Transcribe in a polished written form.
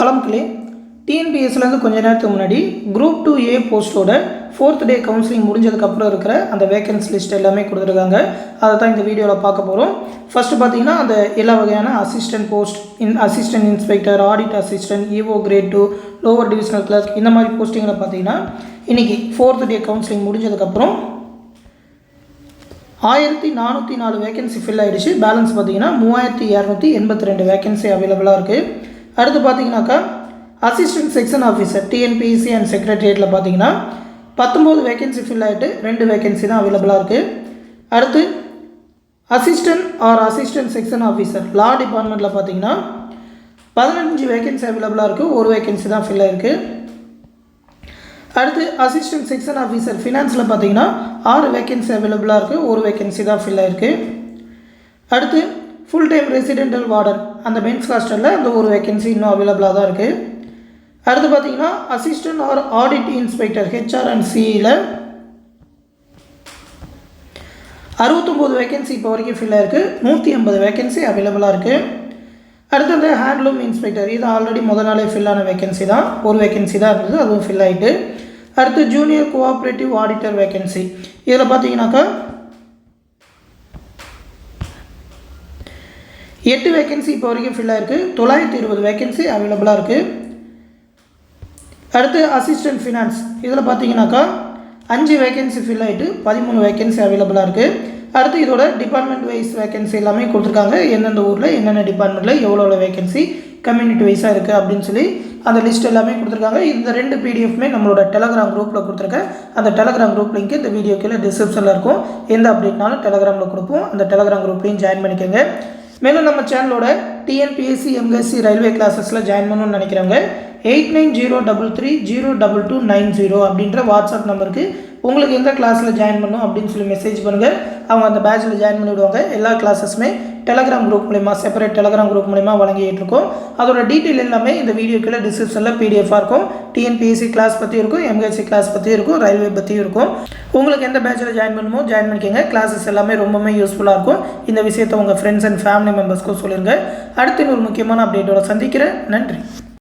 Hello மக்களே, டிஎன்பிஎஸ்சிலேருந்து கொஞ்ச நேரத்துக்கு முன்னாடி குரூப் 2A போஸ்ட்டோட 4th டே கவுன்சிலிங் முடிஞ்சதுக்கப்புறம் இருக்கிற அந்த வேகன்சி லிஸ்ட் எல்லாமே கொடுத்துருக்காங்க. அதை தான் இந்த வீடியோவில் பார்க்க போகிறோம். ஃபஸ்ட்டு பார்த்தீங்கன்னா அந்த எல்லா வகையான assistant post, assistant inspector, audit assistant, EO grade 2, lower divisional clerk, இந்த மாதிரி போஸ்டிங்கில் பார்த்தீங்கன்னா இன்றைக்கி 4th டே கவுன்சிலிங் முடிஞ்சதுக்கப்புறம் 1404 வேகன்சி ஃபில் ஆகிடுச்சு. பேலன்ஸ் பார்த்தீங்கன்னா 3282 வேகன்சி அவைலபிளாக இருக்குது. அடுத்து பார்த்தீங்கன்னாக்கா assistant section officer TNPSC and செக்ரட்டரியேட்டில் பார்த்தீங்கன்னா 19 வேகன்சி ஃபில் ஆகிட்டு 2 வேகன்சி தான் அவைலபிளாக இருக்குது. அடுத்து assistant or assistant section officer law டிபார்ட்மெண்ட்டில் பார்த்தீங்கன்னா 15 வேகன்சி அவைலபிளாக இருக்குது, 1 வேகன்சி தான் ஃபில் ஆகிருக்கு. அடுத்து அசிஸ்டன்ட் செக்ஷன் ஆஃபீஸர் ஃபினான்ஸில் பார்த்தீங்கன்னா 6 வேகன்சி அவைலபிளாக இருக்குது, 1 வேகன்சி தான் ஃபில் ஆகிருக்கு. அடுத்து ஃபுல் டைம் ரெசிடென்டல் வார்டன் அந்த மென்ஸ் ஹாஸ்டலில் அந்த 1 வேகன்சி இன்னும் அவைலபிளாக தான் இருக்குது. அடுத்து பார்த்தீங்கன்னா assistant or audit inspector HR and சிஇயில் 69 வேகன்சி இப்போ வரைக்கும் ஃபில் ஆகிருக்கு, 180 வேகன்சி அவைலபிளாக இருக்குது. அடுத்து அந்த ஹேண்ட்லூம் இன்ஸ்பெக்டர் இது ஆல்ரெடி முதல் நாளே ஃபில்லான வேகன்சி தான், 1 வேகன்சி தான் இருந்தது, அதுவும் ஃபில் ஆகிட்டு. அடுத்து ஜூனியர் கோஆப்ரேட்டிவ் ஆடிட்டர் வேகன்சி இதில் பார்த்தீங்கன்னாக்கா 8 வேகன்சி இப்போ வரைக்கும் ஃபில் ஆகிருக்கு, 920 வேகன்சி அவைலபிளாக இருக்குது. அடுத்து அசிஸ்டன்ட் ஃபினான்ஸ் இதில் பார்த்தீங்கன்னாக்கா 5 வேகன்சி ஃபில் ஆகிட்டு 13 வேகன்சி அவைலபிளாக இருக்குது. அடுத்து இதோட டிபார்ட்மெண்ட் வைஸ் வேகன்சி எல்லாமே கொடுத்துருக்காங்க, எந்தெந்த ஊரில் என்னென்ன டிபார்ட்மெண்ட்டில் எவ்வளோ வேகன்சி கம்யூனிட்டி வைஸாக இருக்குது அப்படின்னு சொல்லி அந்த லிஸ்ட் எல்லாமே கொடுத்துருக்காங்க. இந்த 2 பிடிஎஃப்மே நம்மளோட டெலகிராம் குரூப்பில் கொடுத்துருக்கேன். அந்த டெலகிராம் குரூப் லிங்க் இந்த வீடியோ கீழே டிஸ்கிரிப்ஷனில் இருக்கும். எந்த அப்டேட்னாலும் டெலகிராமில் கொடுப்போம், அந்த டெலகிராம் குரூப்லையும் ஜாயின் பண்ணிக்கோங்க. மேலும் நம்ம சேனலோட டிஎன்பிஎஸ்சி எம்எஸ்சி ரயில்வே கிளாஸஸில் ஜாயின் பண்ணணும்னு நினைக்கிறவங்க 8903302290 அப்படின்ற வாட்ஸ்அப் நம்பருக்கு உங்களுக்கு எந்த கிளாஸில் ஜாயின் பண்ணணும் அப்படின்னு சொல்லி மெசேஜ் பண்ணுங்கள். அவங்க அந்த பேட்சில் ஜாயின் பண்ணிவிடுவாங்க. எல்லா கிளாஸஸுமே டெலகிராம் குரூப் மூலிமா, செப்பரேட் டெலகிராம் குரூப் மூலிமா வழங்கிட்டு இருக்கோம். அதோட டீட்டெயில் எல்லாமே இந்த வீடியோக்குள்ள டிஸ்கிரிப்ஷனில் பிடிஎஃபாக இருக்கும். டிஎன்பிஎஸ்சி கிளாஸ் பற்றி இருக்கும், எம்எஸ்சி கிளாஸ் பற்றி இருக்கும், ரயில்வே பற்றியும் இருக்கும். உங்களுக்கு எந்த பேட்சில் ஜாயின் பண்ணுமோ ஜாயின் பண்ணிக்கோங்க. கிளாஸஸ் எல்லாமே ரொம்பவே யூஸ்ஃபுல்லாக இருக்கும். இந்த விஷயத்தை உங்கள் ஃப்ரெண்ட்ஸ் அண்ட் ஃபேமிலி மெம்பர்ஸ்க்கும் சொல்லிடுங்க. அடுத்து ஒரு முக்கியமான அப்டேட்டோட சந்திக்கிறேன். நன்றி.